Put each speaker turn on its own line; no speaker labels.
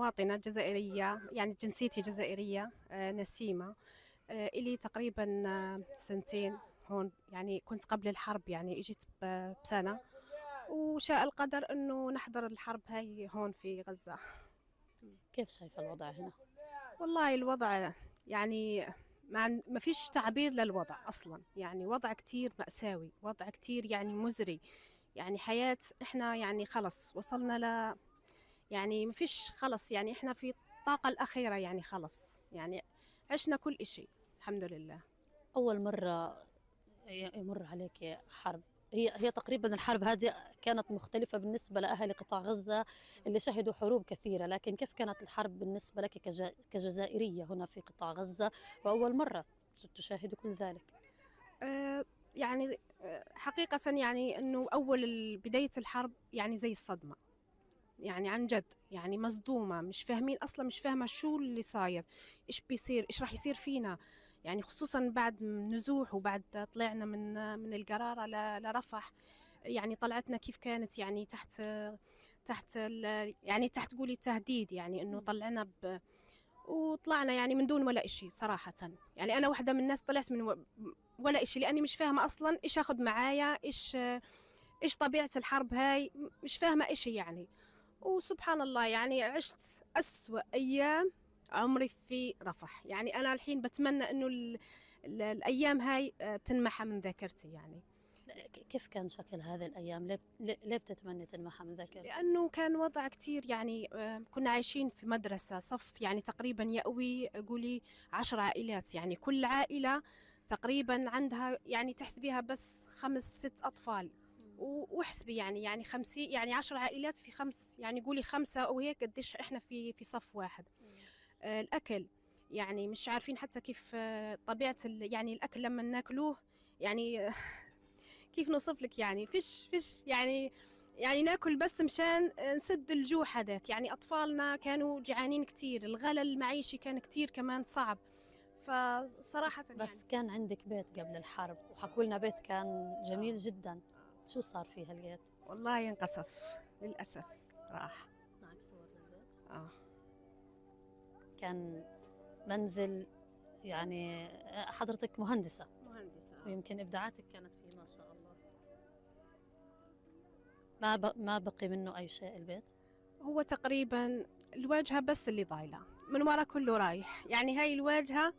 مواطنة جزائرية، يعني جنسيتي جزائرية، نسيمة. إلي تقريبا سنتين هون، يعني كنت قبل الحرب، يعني إجيت بسنة، وشاء القدر أنه نحضر الحرب هاي هون في غزة.
كيف شايفة الوضع هنا؟
والله الوضع يعني ما فيش تعبير للوضع أصلا، يعني وضع كتير مأساوي، وضع كتير يعني مزري، يعني حياة إحنا يعني خلص وصلنا يعني ما فيش خلص، يعني إحنا في الطاقة الأخيرة، يعني خلص يعني عشنا كل إشي الحمد لله.
أول مرة يمر عليك حرب، هي تقريبا الحرب هذه كانت مختلفة بالنسبة لأهل قطاع غزة اللي شهدوا حروب كثيرة، لكن كيف كانت الحرب بالنسبة لك كجزائرية هنا في قطاع غزة وأول مرة تشاهد كل ذلك؟
أه يعني حقيقة يعني أنه أول بداية الحرب يعني زي الصدمة، يعني عن جد يعني مصدومة، مش فاهمين أصلا، مش فاهمة شو اللي صاير، إيش بيصير، إيش راح يصير فينا، يعني خصوصا بعد نزوح وبعد طلعنا من القرارة لرفح. يعني طلعتنا كيف كانت، يعني يعني تحت قولي التهديد، يعني إنه طلعنا وطلعنا يعني من دون ولا إشي صراحة. يعني أنا واحدة من الناس طلعت من ولا إشي، لأني مش فاهمة أصلا إيش أخذ معايا، إيش طبيعة الحرب هاي، مش فاهمة إشي يعني. وسبحان الله يعني عشت أسوأ أيام عمري في رفح، يعني أنا الحين بتمنى أنه الأيام هاي بتنمحى من ذاكرتي يعني.
كيف كان شكل هذه الأيام؟ ليه بتتمني تنمحى من ذاكرتك؟
لأنه كان وضع كتير يعني كنا عايشين في مدرسة صف، يعني تقريبا يأوي قولي 10 عائلات، يعني كل عائلة تقريبا عندها يعني تحسبيها بس 5 6 أطفال، واحسبي يعني 50، يعني 10 عائلات في 5، يعني قولي 5 أو هيك قديش إحنا في صف واحد. الأكل يعني مش عارفين حتى كيف طبيعة يعني الأكل لما ناكلوه، يعني كيف نوصف لك، يعني فيش يعني ناكل بس مشان نسد الجوع هذاك، يعني أطفالنا كانوا جعانين كتير، الغلاء المعيشي كان كتير كمان صعب، فصراحة يعني.
بس كان عندك بيت قبل الحرب وحكوا لنا بيت كان جميل جدا، شو صار فيه هالبيت؟
والله ينقصف للأسف، راح.
معك صور للبيت؟
آه.
كان منزل، يعني حضرتك مهندسة
مهندسة.
ويمكن إبداعاتك كانت فيه ما شاء الله. ما بقي منه أي شيء البيت؟
هو تقريبا الواجهة بس اللي ضايلة، من ورا كله رايح، يعني هاي الواجهة